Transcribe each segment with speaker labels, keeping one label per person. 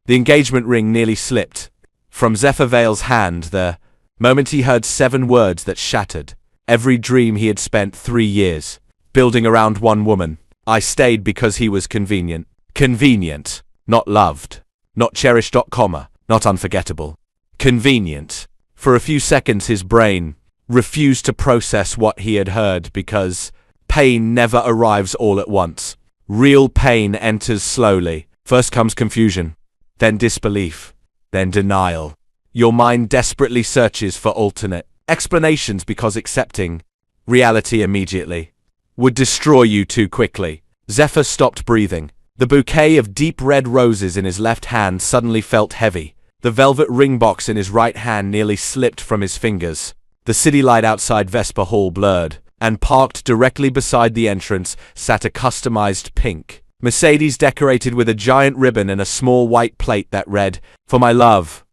Speaker 1: The engagement ring nearly slipped from Zephyr Vale's hand the moment he heard 7 words that shattered every dream he had spent 3 years building around one woman. I stayed because he was convenient. Convenient. Not loved. Not cherished. Not unforgettable. Convenient. For a few seconds his brain refused to process what he had heard because pain never arrives all at once. Real pain enters slowly. First comes confusion, then disbelief, then denial. Your mind desperately searches for alternate explanations because accepting reality immediately would destroy you too quickly. Zephyr stopped breathing. The bouquet of deep red roses in his left hand suddenly felt heavy. The velvet ring box in his right hand nearly slipped from his fingers. The city light outside Vesper Hall blurred, and parked directly beside the entrance sat a customized pink Mercedes decorated with a giant ribbon and a small white plate that read, "For my love."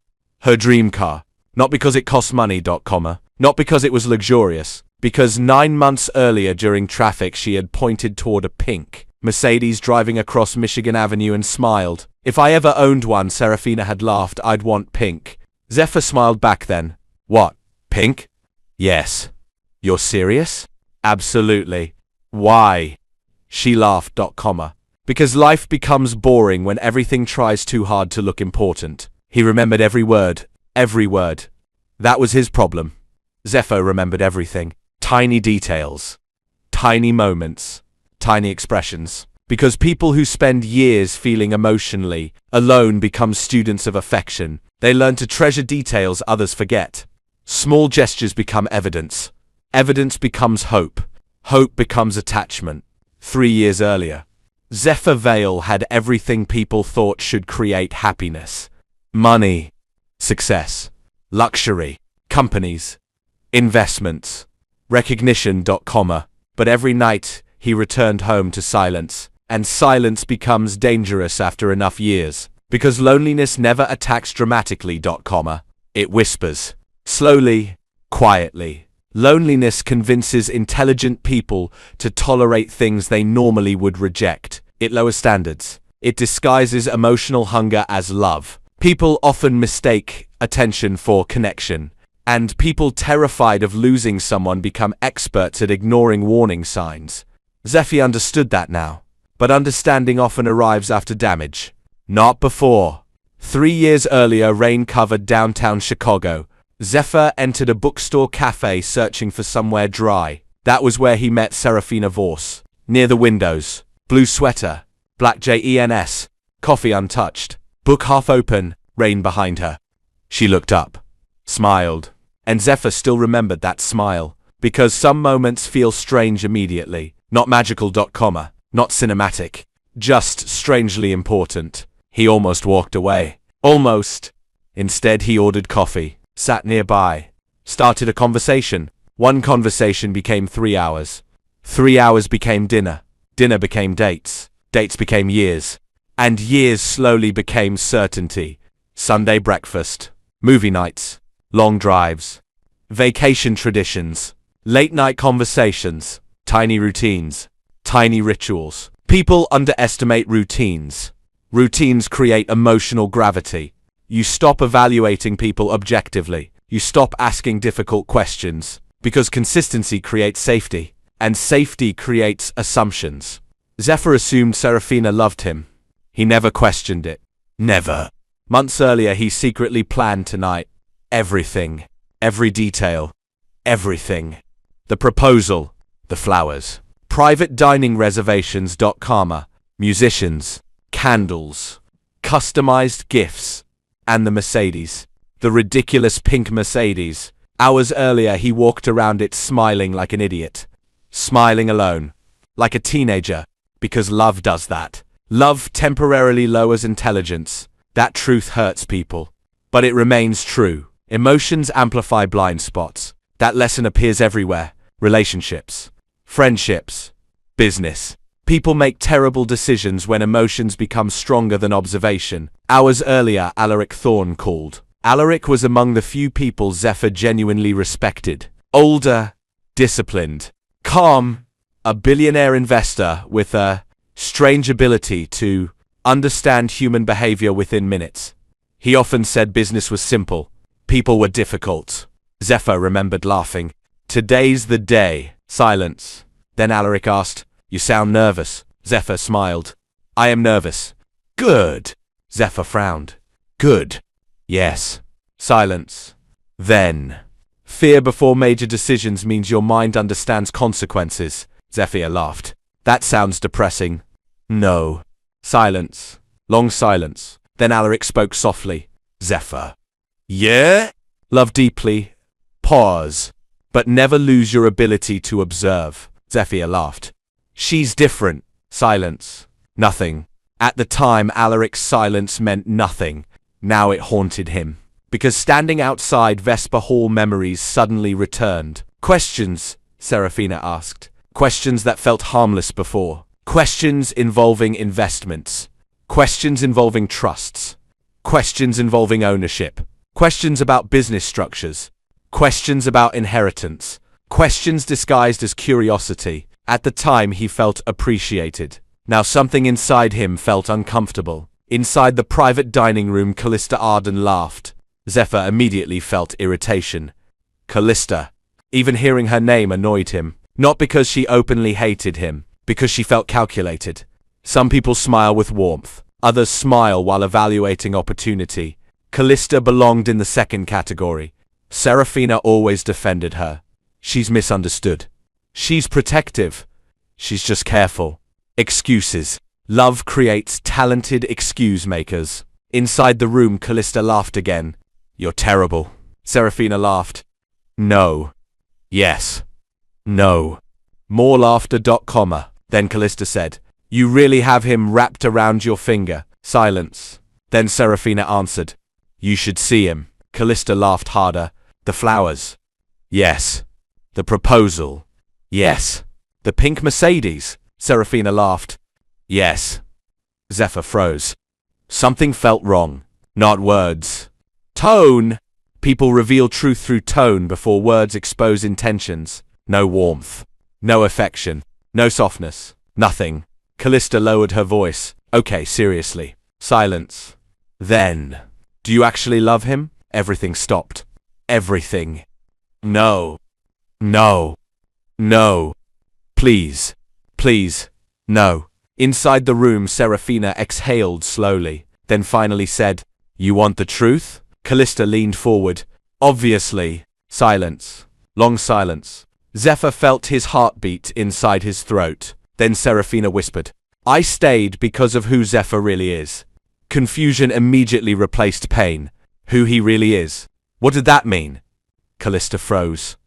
Speaker 1: Her dream car. Not because it cost money, not because it was luxurious, because 9 months earlier during traffic she had pointed toward a pink Mercedes driving across Michigan Avenue and smiled. If I ever owned one, Serafina had laughed, I'd want pink. Zephyr smiled back then. What? Pink? Yes. You're serious? Absolutely. Why? She laughed, because life becomes boring when everything tries too hard to look important. He remembered every word. Every word. That was his problem. Zephyr remembered everything. Tiny details. Tiny moments. Tiny expressions. Because people who spend years feeling emotionally alone become students of affection. They learn to treasure details others forget. Small gestures become evidence. Evidence becomes hope. Hope becomes attachment. 3 years earlier, Zephyr Vale had everything people thought should create happiness. Money, success, luxury, companies, investments, recognition, but every night he returned home to silence, and silence becomes dangerous after enough years, because loneliness never attacks dramatically, it whispers, slowly, quietly. Loneliness convinces intelligent people to tolerate things they normally would reject. It lowers standards. It disguises emotional hunger as love. People often mistake attention for connection, and people terrified of losing someone become experts at ignoring warning signs. Zephyr understood that now, but understanding often arrives after damage, not before. 3 years earlier, rain covered downtown Chicago. Zephyr entered a bookstore cafe searching for somewhere dry. That was where he met Serafina Vorse. Near the windows, blue sweater, black jeans, coffee untouched, book half open, rain behind her. She looked up, smiled, and Zephyr still remembered that smile, because some moments feel strange immediately, not magical, not cinematic, just strangely important. He almost walked away. Almost. Instead, he ordered coffee, sat nearby, started a conversation. One conversation became 3 hours. 3 hours became dinner. Dinner became dates. Dates became years. And years slowly became certainty. Sunday breakfast, movie nights, long drives, vacation traditions, late night conversations, tiny routines, tiny rituals. People underestimate routines. Routines create emotional gravity. You stop evaluating people objectively. You stop asking difficult questions, because consistency creates safety, and safety creates assumptions. Zephyr assumed Serafina loved him. He never questioned it. Never. Months earlier, he secretly planned tonight. Everything. Every detail. Everything. The proposal. The flowers. Private dining reservations. Musicians. Candles. Customized gifts. And the Mercedes. The ridiculous pink Mercedes. Hours earlier, he walked around it smiling like an idiot. Smiling alone. Like a teenager. Because love does that. Love temporarily lowers intelligence. That truth hurts people. But it remains true. Emotions amplify blind spots. That lesson appears everywhere. Relationships. Friendships. Business. People make terrible decisions when emotions become stronger than observation. Hours earlier, Alaric Thorne called. Alaric was among the few people Zephyr genuinely respected. Older, disciplined, calm, a billionaire investor with a strange ability to understand human behavior within minutes. He often said business was simple. People were difficult. Zephyr remembered laughing. Today's the day. Silence. Then Alaric asked, "You sound nervous." Zephyr smiled. "I am nervous." "Good." Zephyr frowned. "Good." "Yes." Silence. Then. "Fear before major decisions means your mind understands consequences." Zephyr laughed. "That sounds depressing." "No." Silence. Long silence. Then Alaric spoke softly. "Zephyr." "Yeah?" "Love deeply. Pause. But never lose your ability to observe." Zephyr laughed. "She's different." Silence. Nothing. At the time, Alaric's silence meant nothing. Now it haunted him. Because standing outside Vesper Hall, memories suddenly returned. "Questions?" Serafina asked. Questions that felt harmless before. Questions involving investments. Questions involving trusts. Questions involving ownership. Questions about business structures. Questions about inheritance. Questions disguised as curiosity. At the time, he felt appreciated. Now something inside him felt uncomfortable. Inside the private dining room, Callista Arden laughed. Zephyr immediately felt irritation. Callista. Even hearing her name annoyed him. Not because she openly hated him, because she felt calculated. Some people smile with warmth. Others smile while evaluating opportunity. Callista belonged in the second category. Serafina always defended her. She's misunderstood. She's protective. She's just careful. Excuses. Love creates talented excuse makers. Inside the room, Callista laughed again. "You're terrible." Serafina laughed. "No." "Yes." "No." More laughter. Then Callista said, "You really have him wrapped around your finger." Silence. Then Serafina answered, "You should see him." Callista laughed harder. "The flowers." "Yes." "The proposal." "Yes." "The pink Mercedes." Serafina laughed. "Yes." Zephyr froze. Something felt wrong. Not words. Tone. People reveal truth through tone before words expose intentions. No warmth. No affection. No softness. Nothing. Callista lowered her voice. "Okay, seriously." Silence. Then. "Do you actually love him?" Everything stopped. Everything. "No. No. No. Please. Please. No." Inside the room, Serafina exhaled slowly, then finally said, "You want the truth?" Callista leaned forward. "Obviously." Silence. Long silence. Zephyr felt his heartbeat inside his throat. Then Serafina whispered, "I stayed because of who Zephyr really is." Confusion immediately replaced pain. Who he really is. What did that mean? Callista froze.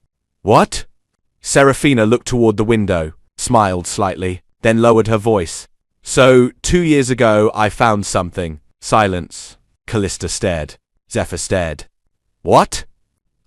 Speaker 1: "What?" Serafina looked toward the window, smiled slightly, then lowered her voice. "So, 2 years ago I found something." Silence. Callista stared. Zephyr stared. "What?"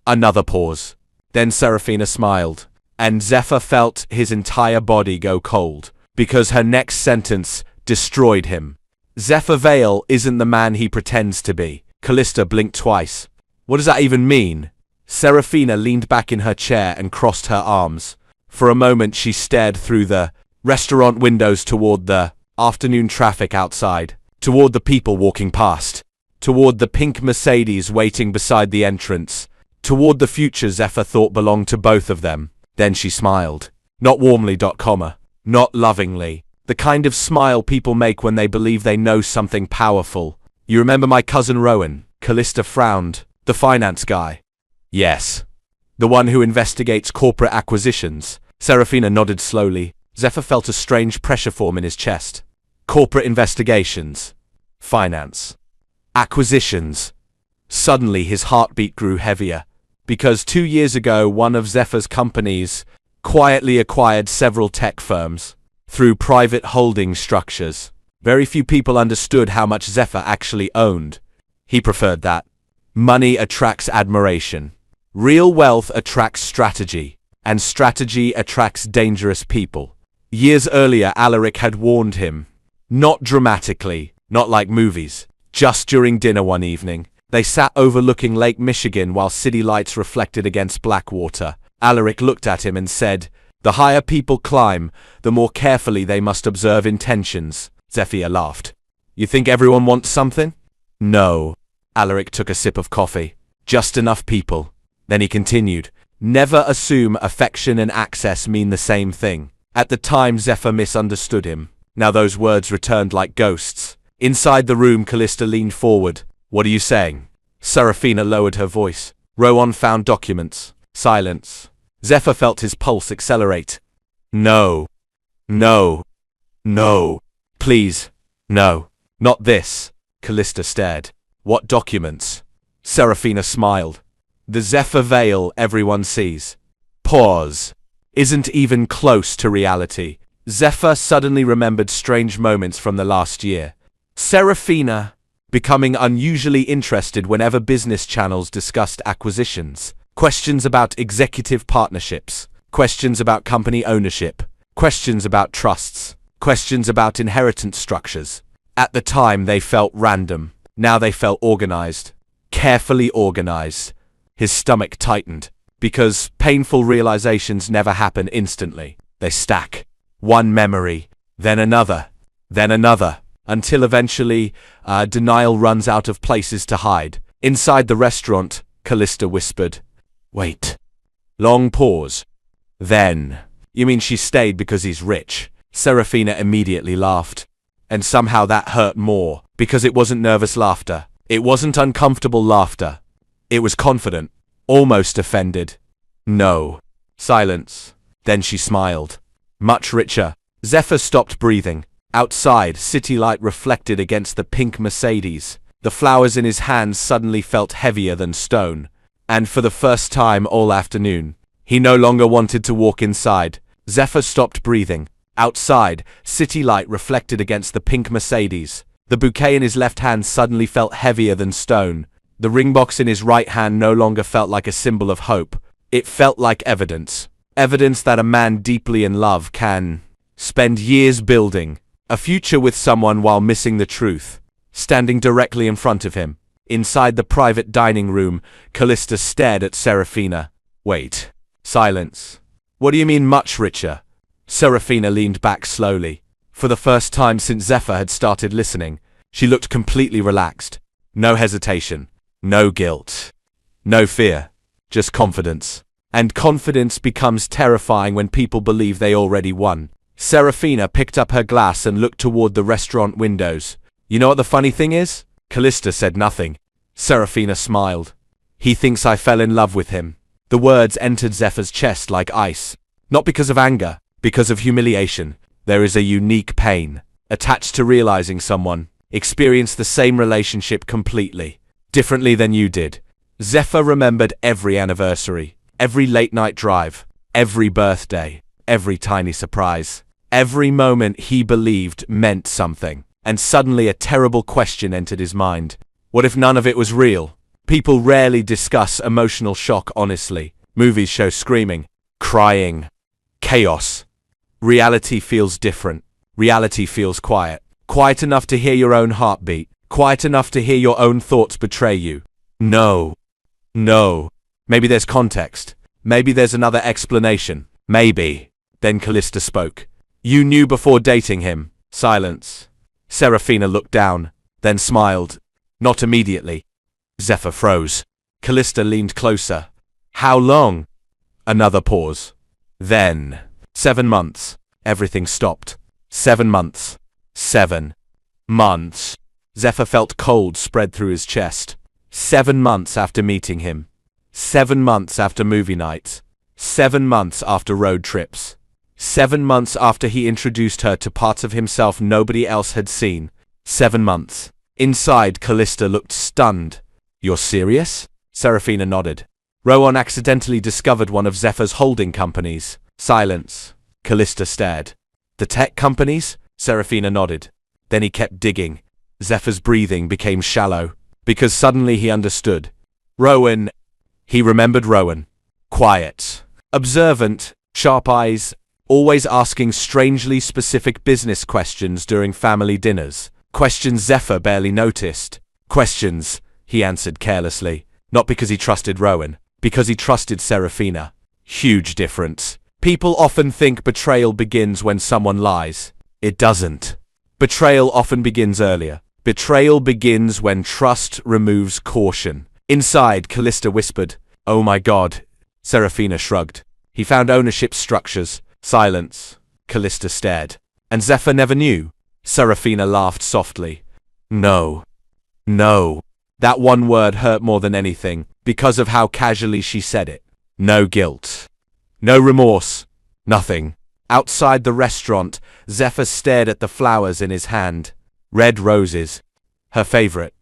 Speaker 1: Another pause. Then Serafina smiled, and Zephyr felt his entire body go cold, because her next sentence destroyed him. Zephyr Vale isn't the man he pretends to be. Callista blinked twice. What does that even mean? Serafina leaned back in her chair and crossed her arms. For a moment she stared through the restaurant windows toward the afternoon traffic outside, toward the people walking past, toward the pink Mercedes waiting beside the entrance, toward the future Zephyr thought belonged to both of them. Then she smiled. Not warmly, not lovingly. The kind of smile people make when they believe they know something powerful. "You remember my cousin Rowan?" Callista frowned. "The finance guy." "Yes." "The one who investigates corporate acquisitions." Serafina nodded slowly. Zephyr felt a strange pressure form in his chest. Corporate investigations. Finance. Acquisitions. Suddenly his heartbeat grew heavier. Because 2 years ago one of Zephyr's companies quietly acquired several tech firms through private holding structures. Very few people understood how much Zephyr actually owned. He preferred that. Money attracts admiration. Real wealth attracts strategy. And strategy attracts dangerous people. Years earlier, Alaric had warned him. Not dramatically, not like movies. Just during dinner one evening, they sat overlooking Lake Michigan while city lights reflected against black water. Alaric looked at him and said, "The higher people climb, the more carefully they must observe intentions." Zephyr laughed. You think everyone wants something? No. Alaric took a sip of coffee. Just enough people. Then he continued, never assume affection and access mean the same thing. At the time, Zephyr misunderstood him. Now those words returned like ghosts. Inside the room, Callista leaned forward. What are you saying? Serafina lowered her voice. Rowan found documents. Silence. Zephyr felt his pulse accelerate. No. No. No. Please. No. Not this. Callista stared. What documents? Serafina smiled. The Zephyr veil everyone sees. Pause. Isn't even close to reality. Zephyr suddenly remembered strange moments from the last year. Serafina becoming unusually interested whenever business channels discussed acquisitions. Questions about executive partnerships. Questions about company ownership. Questions about trusts. Questions about inheritance structures. At the time they felt random. Now they felt organized. Carefully organized. His stomach tightened. Because painful realizations never happen instantly. They stack. One memory, then another, until eventually, denial runs out of places to hide. Inside the restaurant, Callista whispered, Wait. Long pause. Then, you mean she stayed because he's rich? Serafina immediately laughed. And somehow that hurt more, because it wasn't nervous laughter. It wasn't uncomfortable laughter. It was confident, almost offended. No. Silence. Then she smiled. Much richer. Zephyr stopped breathing. Outside, city light reflected against the pink Mercedes. The flowers in his hands suddenly felt heavier than stone. And for the first time all afternoon, he no longer wanted to walk inside. Zephyr stopped breathing. Outside, city light reflected against the pink Mercedes. The bouquet in his left hand suddenly felt heavier than stone. The ring box in his right hand no longer felt like a symbol of hope. It felt like evidence. Evidence that a man deeply in love can spend years building a future with someone while missing the truth. Standing directly in front of him, inside the private dining room, Callista stared at Serafina. Wait. Silence. What do you mean much richer? Serafina leaned back slowly. For the first time since Zephyr had started listening, she looked completely relaxed. No hesitation. No guilt. No fear. Just confidence. And confidence becomes terrifying when people believe they already won. Serafina picked up her glass and looked toward the restaurant windows. You know what the funny thing is? Callista said nothing. Serafina smiled. He thinks I fell in love with him. The words entered Zephyr's chest like ice. Not because of anger, because of humiliation. There is a unique pain attached to realizing someone experienced the same relationship completely, differently than you did. Zephyr remembered every anniversary. Every late-night drive, every birthday, every tiny surprise, every moment he believed meant something. And suddenly a terrible question entered his mind. What if none of it was real? People rarely discuss emotional shock honestly. Movies show screaming, crying, chaos. Reality feels different. Reality feels quiet. Quiet enough to hear your own heartbeat. Quiet enough to hear your own thoughts betray you. No. No. Maybe there's context. Maybe there's another explanation. Maybe. Then Callista spoke. You knew before dating him. Silence. Serafina looked down, then smiled. Not immediately. Zephyr froze. Callista leaned closer. How long? Another pause. Then. 7 months. Everything stopped. 7 months. 7 months. Zephyr felt cold spread through his chest. 7 months after meeting him. 7 months after movie nights. 7 months after road trips. 7 months after he introduced her to parts of himself nobody else had seen. 7 months. Inside, Callista looked stunned. You're serious? Serafina nodded. Rowan accidentally discovered one of Zephyr's holding companies. Silence. Callista stared. The tech companies? Serafina nodded. Then he kept digging. Zephyr's breathing became shallow. Because suddenly he understood. Rowan. He remembered Rowan. Quiet. Observant. Sharp eyes. Always asking strangely specific business questions during family dinners. Questions Zephyr barely noticed. Questions, he answered carelessly. Not because he trusted Rowan. Because he trusted Serafina. Huge difference. People often think betrayal begins when someone lies. It doesn't. Betrayal often begins earlier. Betrayal begins when trust removes caution. Inside, Callista whispered, "Oh my God." Serafina shrugged. "He found ownership structures." Silence. Callista stared. "And Zephyr never knew?" Serafina laughed softly. "No. No." That one word hurt more than anything, because of how casually she said it. No guilt. No remorse. Nothing. Outside the restaurant, Zephyr stared at the flowers in his hand. Red roses. Her favorite.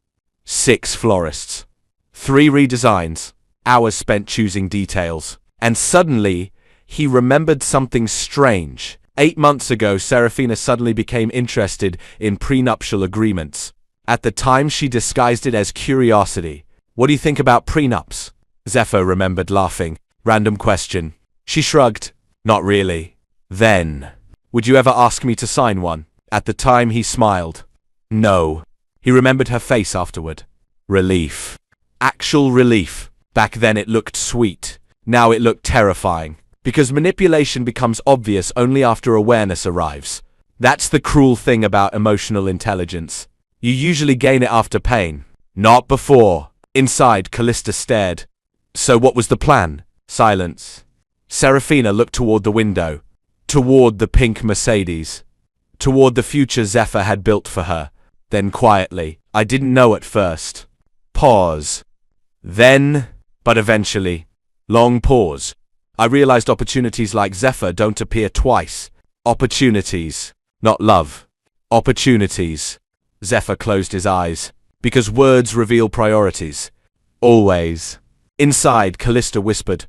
Speaker 1: 6 florists. 3 redesigns. Hours spent choosing details. And suddenly, he remembered something strange. 8 months ago, Serafina suddenly became interested in prenuptial agreements. At the time, she disguised it as curiosity. "What do you think about prenups?" Zephyr remembered laughing. Random question. She shrugged. "Not really." Then, "Would you ever ask me to sign one?" At the time, he smiled. No. He remembered her face afterward. Relief. Actual relief. Back then it looked sweet. Now it looked terrifying. Because manipulation becomes obvious only after awareness arrives. That's the cruel thing about emotional intelligence. You usually gain it after pain. Not before. Inside, Callista stared. "So what was the plan?" Silence. Serafina looked toward the window. Toward the pink Mercedes. Toward the future Zephyr had built for her. Then quietly, "I didn't know at first." Pause. Then, but eventually. Long pause. "I realized opportunities like Zephyr don't appear twice. Opportunities. Not love. Opportunities." Zephyr closed his eyes. Because words reveal priorities. Always. Inside, Callista whispered,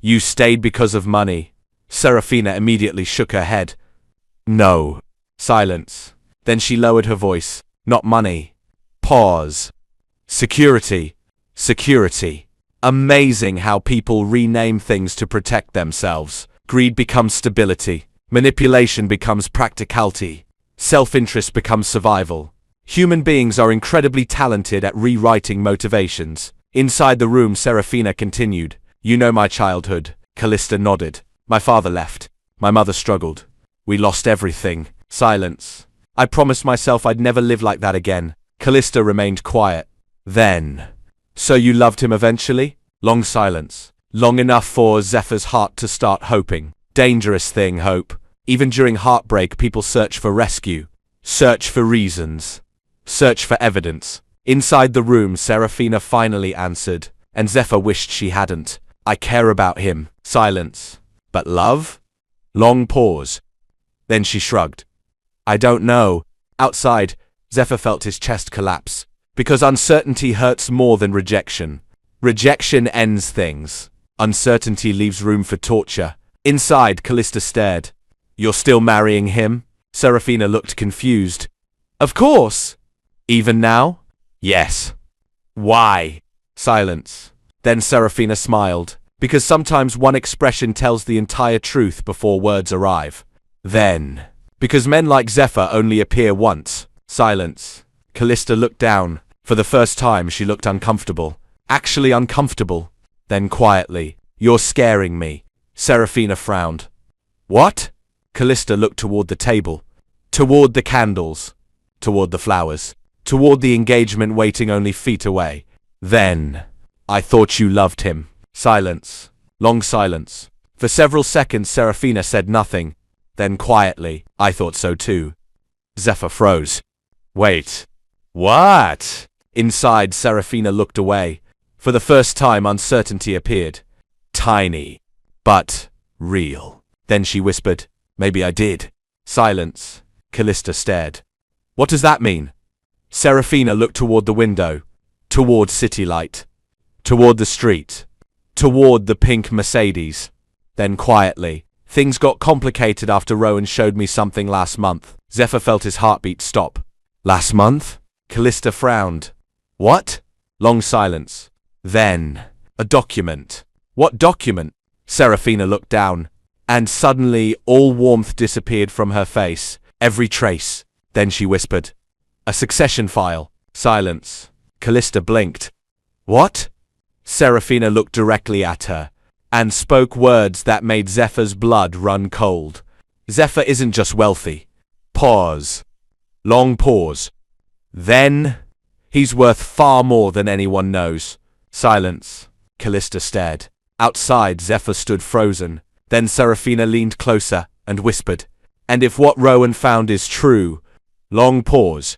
Speaker 1: "You stayed because of money." Serafina immediately shook her head. "No." Silence. Then she lowered her voice. "Not money." Pause. "Security. Security." Amazing how people rename things to protect themselves. Greed becomes stability. Manipulation becomes practicality. Self-interest becomes survival. Human beings are incredibly talented at rewriting motivations. Inside the room, Serafina continued, "You know my childhood." Callista nodded. "My father left. My mother struggled. We lost everything." Silence. "I promised myself I'd never live like that again." Callista remained quiet. Then, "So you loved him eventually?" Long silence. Long enough for Zephyr's heart to start hoping. Dangerous thing, hope. Even during heartbreak, people search for rescue. Search for reasons. Search for evidence. Inside the room, Serafina finally answered, and Zephyr wished she hadn't. "I care about him." Silence. "But love?" Long pause. Then she shrugged. "I don't know." Outside, Zephyr felt his chest collapse. Because uncertainty hurts more than rejection. Rejection ends things. Uncertainty leaves room for torture. Inside, Callista stared. "You're still marrying him?" Serafina looked confused. "Of course." "Even now?" "Yes." "Why?" Silence. Then Serafina smiled. Because sometimes one expression tells the entire truth before words arrive. Then. Because men like Zephyr only appear once. Silence. Callista looked down. For the first time, she looked uncomfortable. Actually uncomfortable. Then quietly, "You're scaring me." Serafina frowned. "What?" Callista looked toward the table. Toward the candles. Toward the flowers. Toward the engagement waiting only feet away. Then. "I thought you loved him." Silence. Long silence. For several seconds, Serafina said nothing. Then quietly, "I thought so too." Zephyr froze. "Wait. What?" Inside, Serafina looked away. For the first time, uncertainty appeared. Tiny. But real. Then she whispered, "Maybe I did." Silence. Callista stared. "What does that mean?" Serafina looked toward the window. Toward city light. Toward the street. Toward the pink Mercedes. Then quietly, "Things got complicated after Rowan showed me something last month." Zephyr felt his heartbeat stop. "Last month?" Callista frowned. "What?" Long silence. Then, "A document." "What document?" Serafina looked down. And suddenly, all warmth disappeared from her face. Every trace. Then she whispered, "A succession file." Silence. Callista blinked. "What?" Serafina looked directly at her. And spoke words that made Zephyr's blood run cold. "Zephyr isn't just wealthy." Pause. Long pause. Then, he's worth far more than anyone knows. Silence. Callista stared. Outside, Zephyr stood frozen. Then Serafina leaned closer and whispered, "And if what Rowan found is true..." Long pause.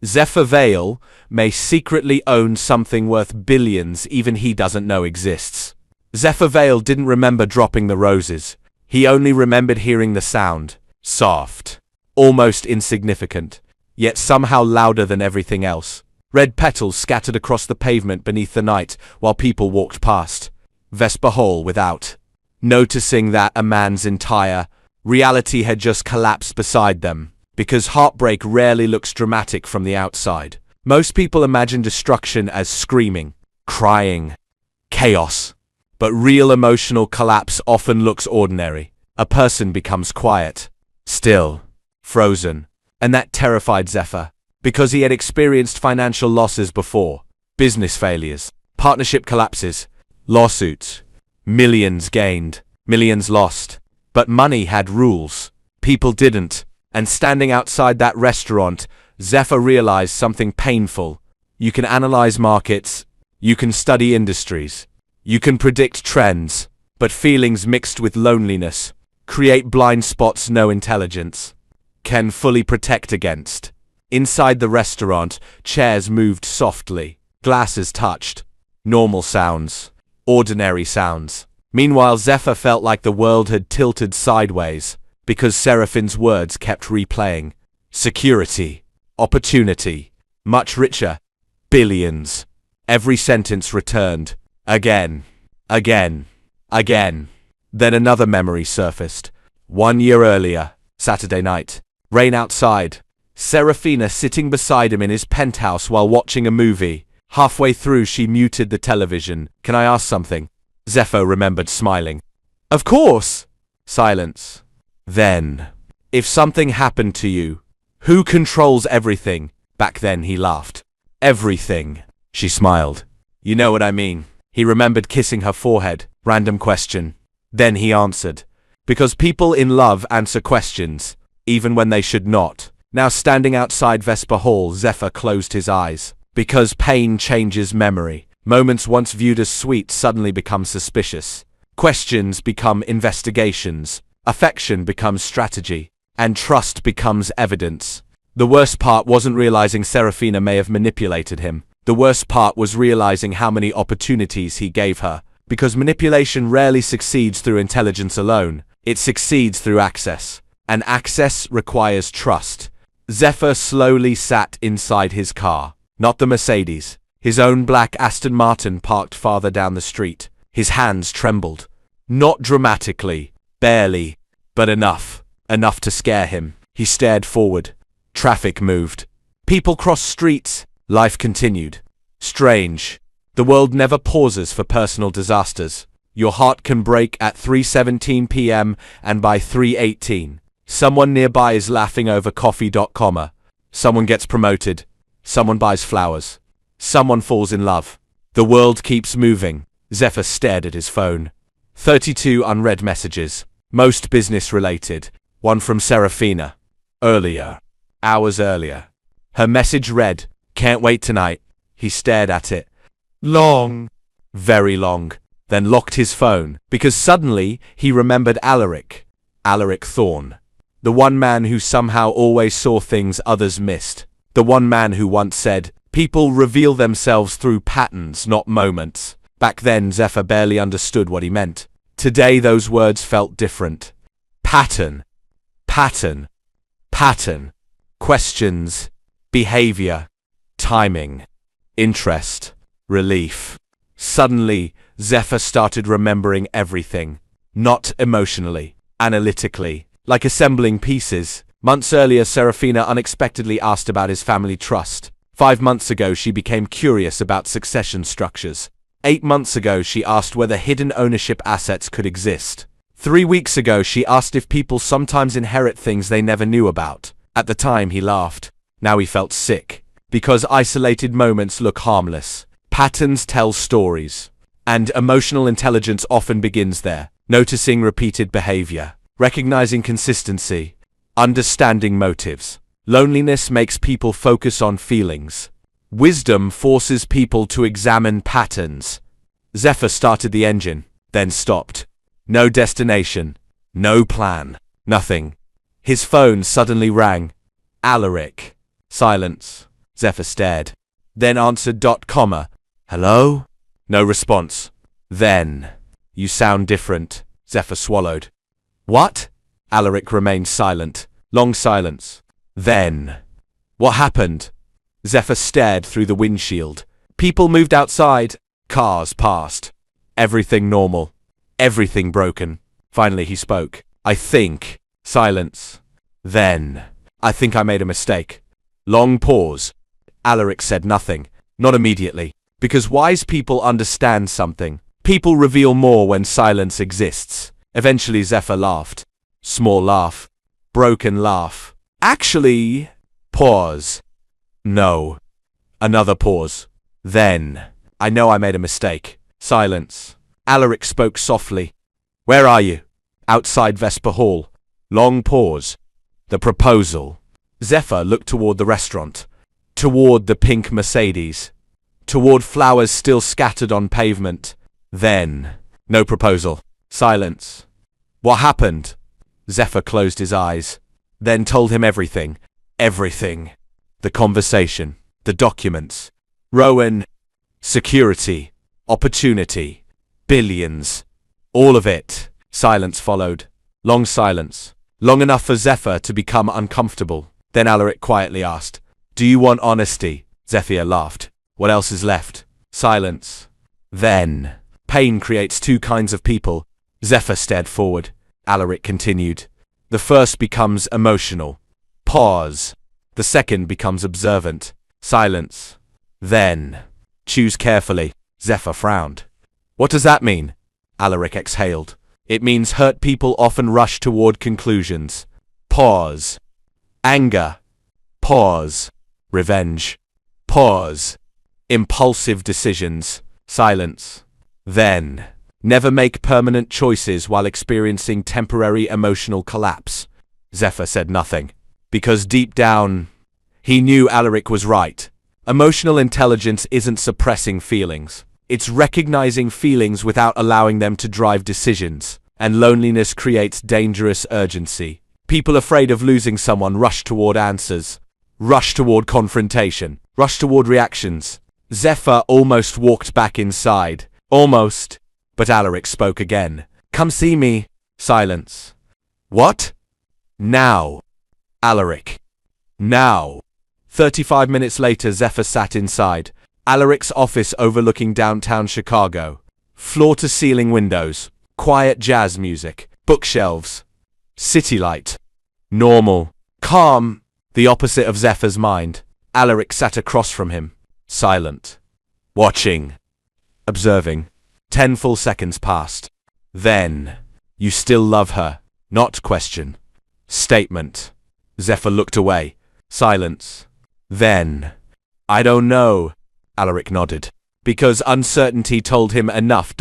Speaker 1: "Zephyr Vale may secretly own something worth billions even he doesn't know exists." Zephyr Vale didn't remember dropping the roses. He only remembered hearing the sound. Soft. Almost insignificant. Yet somehow louder than everything else. Red petals scattered across the pavement beneath the night while people walked past. Vesper Hall without. Noticing that a man's entire reality had just collapsed beside them. Because heartbreak rarely looks dramatic from the outside. Most people imagine destruction as screaming, crying, chaos. But real emotional collapse often looks ordinary. A person becomes quiet, still, frozen. And that terrified Zephyr. Because he had experienced financial losses before. Business failures, partnership collapses, lawsuits. Millions gained, millions lost. But money had rules. People didn't. And standing outside that restaurant, Zephyr realized something painful. You can analyze markets. You can study industries. You can predict trends. But feelings mixed with loneliness create blind spots no intelligence can fully protect against. Inside the restaurant, chairs moved softly. Glasses touched. Normal sounds. Ordinary sounds. Meanwhile, Zephyr felt like the world had tilted sideways. Because Seraphine's words kept replaying. Security. Opportunity. Much richer. Billions. Every sentence returned. Again. Again. Again. Then another memory surfaced. 1 year earlier. Saturday night. Rain outside. Serafina sitting beside him in his penthouse while watching a movie. Halfway through she muted the television. "Can I ask something?" Zephyr remembered smiling. "Of course." Silence. Then, "If something happened to you, who controls everything?" Back then he laughed. "Everything." She smiled. "You know what I mean." He remembered kissing her forehead. Random question. Then he answered. "Because people in love answer questions, even when they should not." Now standing outside Vesper Hall, Zephyr closed his eyes. Because pain changes memory. Moments once viewed as sweet suddenly become suspicious. Questions become investigations. Affection becomes strategy, and trust becomes evidence. The worst part wasn't realizing Serafina may have manipulated him. The worst part was realizing how many opportunities he gave her. Because manipulation rarely succeeds through intelligence alone. It succeeds through access. And access requires trust. Zephyr slowly sat inside his car. Not the Mercedes. His own black Aston Martin parked farther down the street. His hands trembled. Not dramatically. Barely, but enough. Enough to scare him. He stared forward. Traffic moved. People crossed streets. Life continued. Strange. The world never pauses for personal disasters. Your heart can break at 3:17 p.m. and by 3:18. Someone nearby is laughing over coffee.com. Someone gets promoted. Someone buys flowers. Someone falls in love. The world keeps moving. Zephyr stared at his phone. 32 unread messages. Most business-related. One from Serafina. Earlier. Hours earlier. Her message read, "Can't wait tonight." He stared at it. Long. Very long. Then locked his phone, because suddenly he remembered Alaric. Alaric Thorne. The one man who somehow always saw things others missed. The one man who once said, "People reveal themselves through patterns, not moments." Back then, Zephyr barely understood what he meant. Today, those words felt different. Pattern. Pattern. Pattern. Questions. Behavior. Timing. Interest. Relief. Suddenly, Zephyr started remembering everything. Not emotionally. Analytically. Like assembling pieces. Months earlier, Serafina unexpectedly asked about his family trust. 5 months ago, she became curious about succession structures. 8 months ago, she asked whether hidden ownership assets could exist. 3 weeks ago, she asked if people sometimes inherit things they never knew about. At the time, he laughed. Now he felt sick. Because isolated moments look harmless. Patterns tell stories. And emotional intelligence often begins there. Noticing repeated behavior. Recognizing consistency. Understanding motives. Loneliness makes people focus on feelings. Wisdom forces people to examine patterns. Zephyr started the engine, then stopped. No destination. No plan. Nothing. His phone suddenly rang. Alaric. Silence. Zephyr stared. Then answered. Hello? No response. Then. You sound different. Zephyr swallowed. What? Alaric remained silent. Long silence. Then. What happened? Zephyr stared through the windshield. People moved outside. Cars passed. Everything normal. Everything broken. Finally he spoke. I think. Silence. Then. I think I made a mistake. Long pause. Alaric said nothing. Not immediately. Because wise people understand something. People reveal more when silence exists. Eventually Zephyr laughed. Small laugh. Broken laugh. Actually. Pause. No. Another pause. Then. I know I made a mistake. Silence. Alaric spoke softly. Where are you? Outside Vesper Hall. Long pause. The proposal. Zephyr looked toward the restaurant. Toward the pink Mercedes. Toward flowers still scattered on pavement. Then. No proposal. Silence. What happened? Zephyr closed his eyes. Then told him everything. Everything. The conversation. The documents. Rowan. Security. Opportunity. Billions. All of it. Silence followed. Long silence. Long enough for Zephyr to become uncomfortable. Then Alaric quietly asked, Do you want honesty? Zephyr laughed. What else is left? Silence. Then. Pain creates two kinds of people. Zephyr stared forward. Alaric continued. The first becomes emotional. Pause. The second becomes observant. Silence. Then. Choose carefully. Zephyr frowned. What does that mean? Alaric exhaled. It means hurt people often rush toward conclusions. Pause. Anger. Pause. Revenge. Pause. Impulsive decisions. Silence. Then. Never make permanent choices while experiencing temporary emotional collapse. Zephyr said nothing. Because deep down, he knew Alaric was right. Emotional intelligence isn't suppressing feelings. It's recognizing feelings without allowing them to drive decisions. And loneliness creates dangerous urgency. People afraid of losing someone rush toward answers. Rush toward confrontation. Rush toward reactions. Zephyr almost walked back inside. Almost. But Alaric spoke again. Come see me. Silence. What? Now. Alaric. Now. 35 minutes later, Zephyr sat inside. Alaric's office overlooking downtown Chicago. Floor-to-ceiling windows. Quiet jazz music. Bookshelves. City light. Normal. Calm. The opposite of Zephyr's mind. Alaric sat across from him. Silent. Watching. Observing. 10 full seconds passed. Then. You still love her. Not question. Statement. Zephyr looked away. Silence. Then. I don't know. Alaric nodded. Because uncertainty told him enough.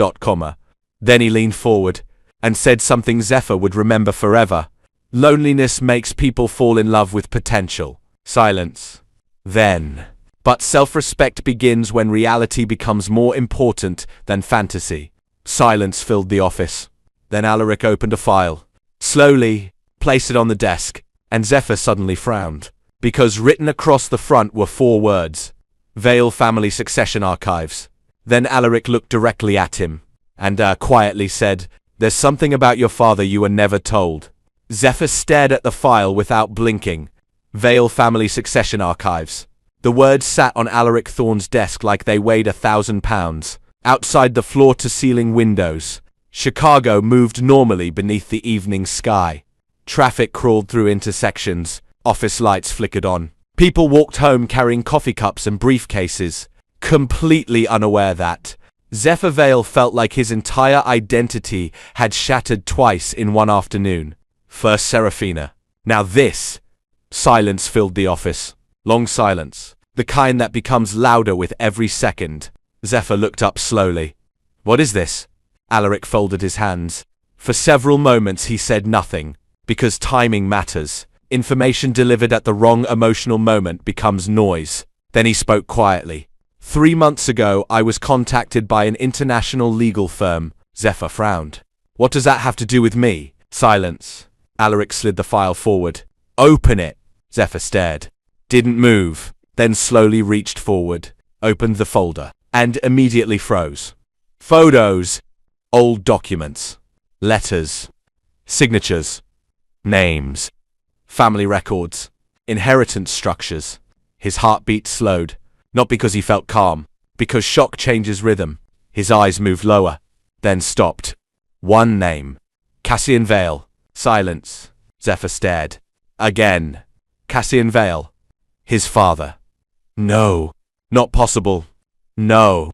Speaker 1: Then he leaned forward and said something Zephyr would remember forever. Loneliness makes people fall in love with potential. Silence. Then. But self-respect begins when reality becomes more important than fantasy. Silence filled the office. Then Alaric opened a file. Slowly, placed it on the desk, and Zephyr suddenly frowned. Because written across the front were 4 words. Vale Family Succession Archives. Then Alaric looked directly at him, and quietly said, There's something about your father you were never told. Zephyr stared at the file without blinking. Vale Family Succession Archives. The words sat on Alaric Thorne's desk like they weighed 1,000 pounds. Outside the floor-to-ceiling windows, Chicago moved normally beneath the evening sky. Traffic crawled through intersections. Office lights flickered on. People walked home carrying coffee cups and briefcases, completely unaware that Zephyr Vale felt like his entire identity had shattered twice in one afternoon. First Serafina. Now this. Silence filled the office. Long silence. The kind that becomes louder with every second. Zephyr looked up slowly. What is this? Alaric folded his hands. For several moments he said nothing. Because timing matters. Information delivered at the wrong emotional moment becomes noise. Then he spoke quietly. 3 months ago, I was contacted by an international legal firm. Zephyr frowned. What does that have to do with me? Silence. Alaric slid the file forward. Open it. Zephyr stared. Didn't move. Then slowly reached forward, opened the folder, and immediately froze. Photos. Old documents. Letters. Signatures. Names. Family records. Inheritance structures. His heartbeat slowed. Not because he felt calm, because shock changes rhythm. His eyes moved lower, then stopped. One name. Cassian Vale. Silence. Zephyr stared. Again. Cassian Vale. His father. No. Not possible. No.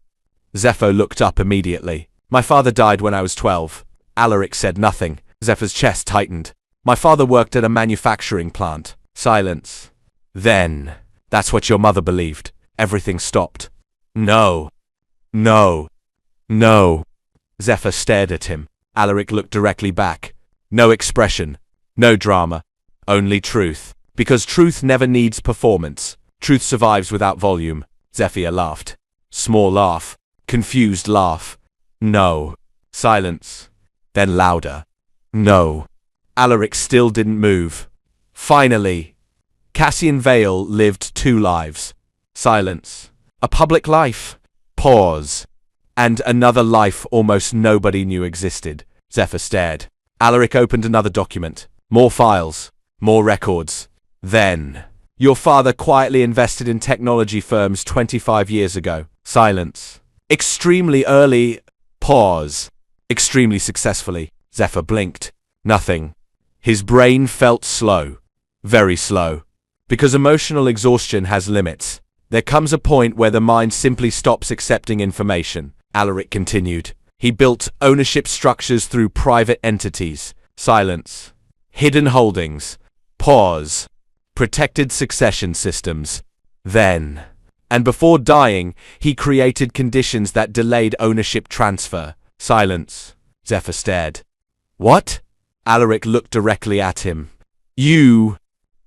Speaker 1: Zephyr looked up immediately. My father died when I was 12. Alaric said nothing. Zephyr's chest tightened. My father worked at a manufacturing plant. Silence. Then. That's what your mother believed. Everything stopped. No. No. No. Zephyr stared at him. Alaric looked directly back. No expression. No drama. Only truth. Because truth never needs performance. Truth survives without volume. Zephyr laughed. Small laugh. Confused laugh. No. Silence. Then louder. No. Alaric still didn't move. Finally. Cassian Vale lived 2 lives. Silence. A public life. Pause. And another life almost nobody knew existed. Zephyr stared. Alaric opened another document. More files. More records. Then. Your father quietly invested in technology firms 25 years ago. Silence. Extremely early. Pause. Extremely successfully. Zephyr blinked. Nothing. His brain felt slow. Very slow. Because emotional exhaustion has limits. There comes a point where the mind simply stops accepting information. Alaric continued. He built ownership structures through private entities. Silence. Hidden holdings. Pause. Protected succession systems. Then. And before dying, he created conditions that delayed ownership transfer. Silence. Zephyr stared. What? Alaric looked directly at him. You.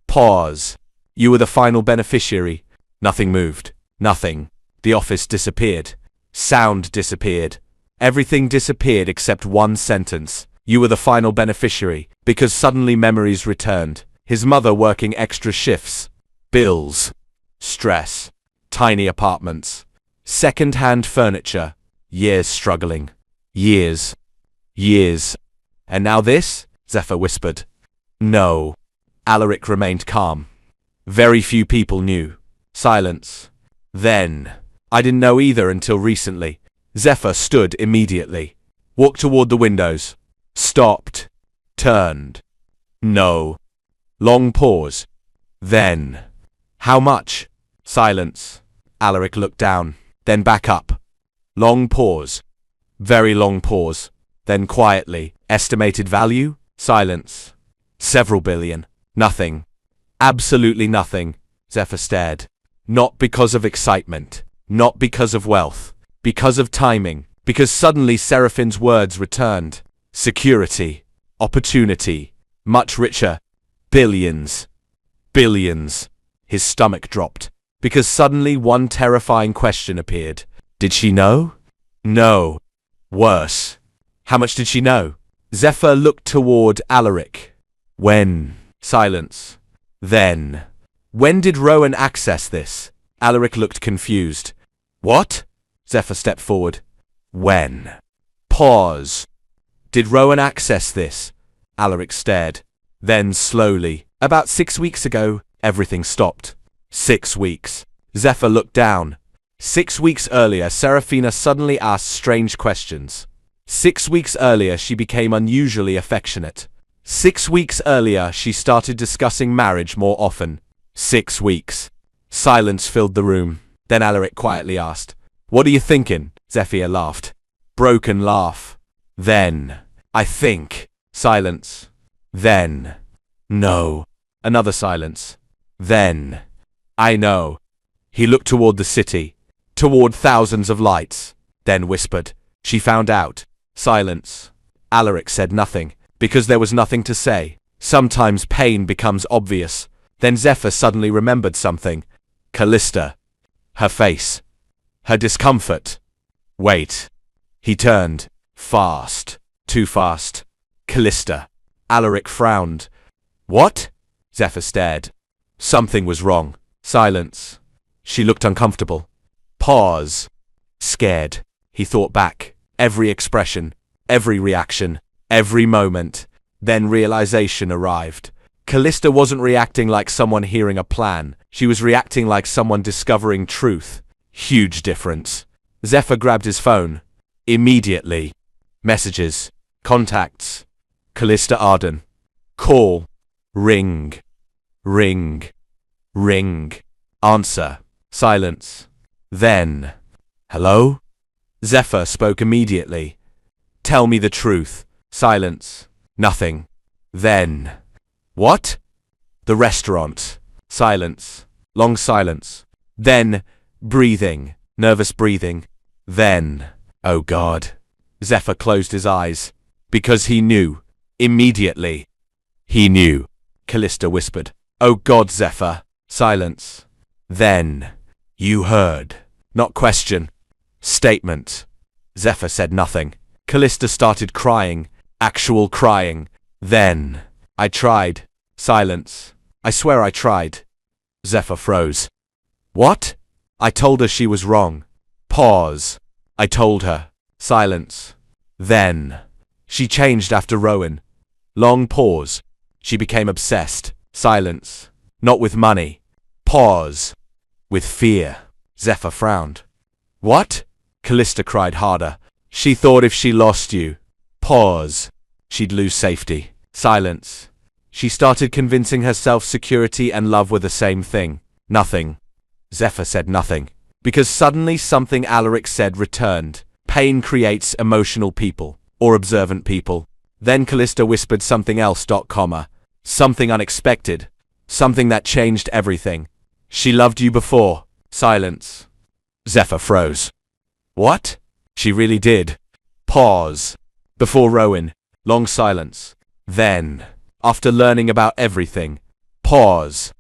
Speaker 1: Pause. You were the final beneficiary. Nothing moved. Nothing. The office disappeared. Sound disappeared. Everything disappeared except one sentence. You were the final beneficiary, because suddenly memories returned. His mother working extra shifts. Bills. Stress. Tiny apartments. Second-hand furniture. Years struggling. Years. Years. And now this? Zephyr whispered. No. Alaric remained calm. Very few people knew. Silence. Then. I didn't know either until recently. Zephyr stood immediately. Walked toward the windows. Stopped. Turned. No. Long pause. Then. How much? Silence. Alaric looked down. Then back up. Long pause. Very long pause. Then quietly. Estimated value? Silence. Several billion. Nothing. Absolutely nothing. Zephyr stared. Not because of excitement. Not because of wealth. Because of timing. Because suddenly Seraphine's words returned. Security. Opportunity. Much richer. Billions. Billions. His stomach dropped. Because suddenly one terrifying question appeared. Did she know? No. Worse. How much did she know? Zephyr looked toward Alaric. When? Silence. Then. When did Rowan access this? Alaric looked confused. What? Zephyr stepped forward. When? Pause. Did Rowan access this? Alaric stared. Then slowly. About 6 weeks ago, everything stopped. 6 weeks. Zephyr looked down. 6 weeks earlier, Seraphina suddenly asked strange questions. 6 weeks earlier, she became unusually affectionate. 6 weeks earlier, she started discussing marriage more often. 6 weeks. Silence filled the room. Then Alaric quietly asked, What are you thinking? Zephyr laughed. Broken laugh. Then. I think. Silence. Then. No. Another silence. Then. I know. He looked toward the city. Toward thousands of lights. Then whispered. She found out. Silence. Alaric said nothing. Because there was nothing to say. Sometimes pain becomes obvious. Then Zephyr suddenly remembered something. Callista. Her face. Her discomfort. Wait. He turned. Fast. Too fast. Callista. Alaric frowned. What? Zephyr stared. Something was wrong. Silence. She looked uncomfortable. Pause. Scared. He thought back. Every expression. Every reaction. Every moment. Then realization arrived. Callista wasn't reacting like someone hearing a plan. She was reacting like someone discovering truth. Huge difference. Zephyr grabbed his phone. Immediately. Messages. Contacts. Callista Arden. Call. Ring. Ring. Ring. Answer. Silence. Then. Hello? Zephyr spoke immediately. Tell me the truth. Silence. Nothing. Then. What? The restaurant. Silence. Long silence. Then. Breathing. Nervous breathing. Then. Oh God. Zephyr closed his eyes. Because he knew. Immediately. He knew. Callista whispered. Oh God, Zephyr. Silence. Then. You heard. Not question. Statement. Zephyr said nothing. Callista started crying. Actual crying. Then. I tried. Silence. I swear I tried. Zephyr froze. What? I told her she was wrong. Pause. I told her. Silence. Then. She changed after Rowan. Long pause. She became obsessed. Silence. Not with money. Pause. With fear. Zephyr frowned. What? Callista cried harder. She thought if she lost you. Pause. She'd lose safety. Silence. She started convincing herself security and love were the same thing. Nothing. Zephyr said nothing. Because suddenly something Alaric said returned. Pain creates emotional people. Or observant people. Then Callista whispered something else. Something unexpected. Something that changed everything. She loved you before. Silence. Zephyr froze. What? She really did. Pause. Before Rowan. Long silence. Then. After learning about everything. Pause.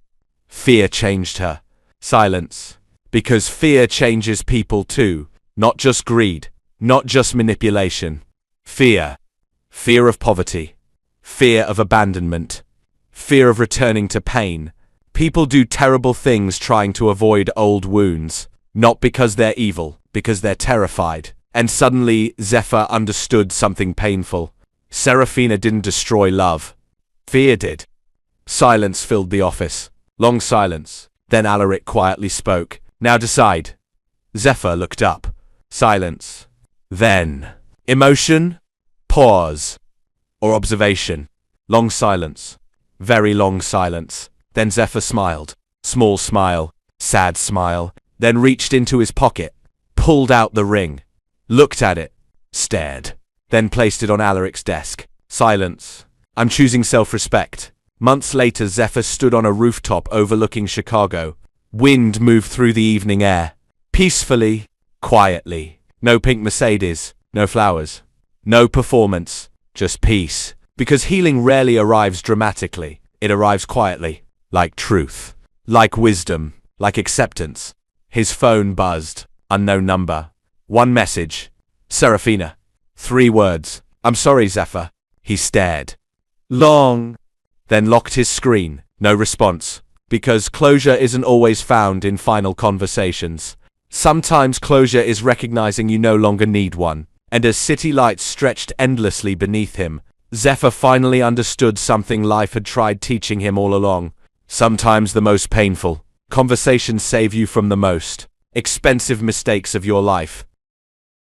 Speaker 1: Fear changed her. Silence. Because fear changes people too. Not just greed. Not just manipulation. Fear. Fear of poverty. Fear of abandonment. Fear of returning to pain. People do terrible things trying to avoid old wounds. Not because they're evil, because they're terrified. And suddenly, Zephyr understood something painful. Serafina didn't destroy love. Fear did. Silence filled the office. Long silence. Then Alaric quietly spoke. Now decide. Zephyr looked up. Silence. Then. Emotion? Pause. Or observation? Long silence. Very long silence. Then Zephyr smiled. Small smile. Sad smile. Then reached into his pocket. Pulled out the ring. Looked at it. Stared. Then placed it on Alaric's desk. Silence. I'm choosing self-respect. Months later, Zephyr stood on a rooftop overlooking Chicago. Wind moved through the evening air. Peacefully. Quietly. No pink Mercedes. No flowers. No performance. Just peace. Because healing rarely arrives dramatically. It arrives quietly. Like truth. Like wisdom. Like acceptance. His phone buzzed. Unknown number. One message. Serafina. 3 words. I'm sorry, Zephyr. He stared. Long. Then locked his screen. No response. Because closure isn't always found in final conversations. Sometimes closure is recognizing you no longer need one. And as city lights stretched endlessly beneath him, Zephyr finally understood something life had tried teaching him all along. Sometimes the most painful conversations save you from the most expensive mistakes of your life.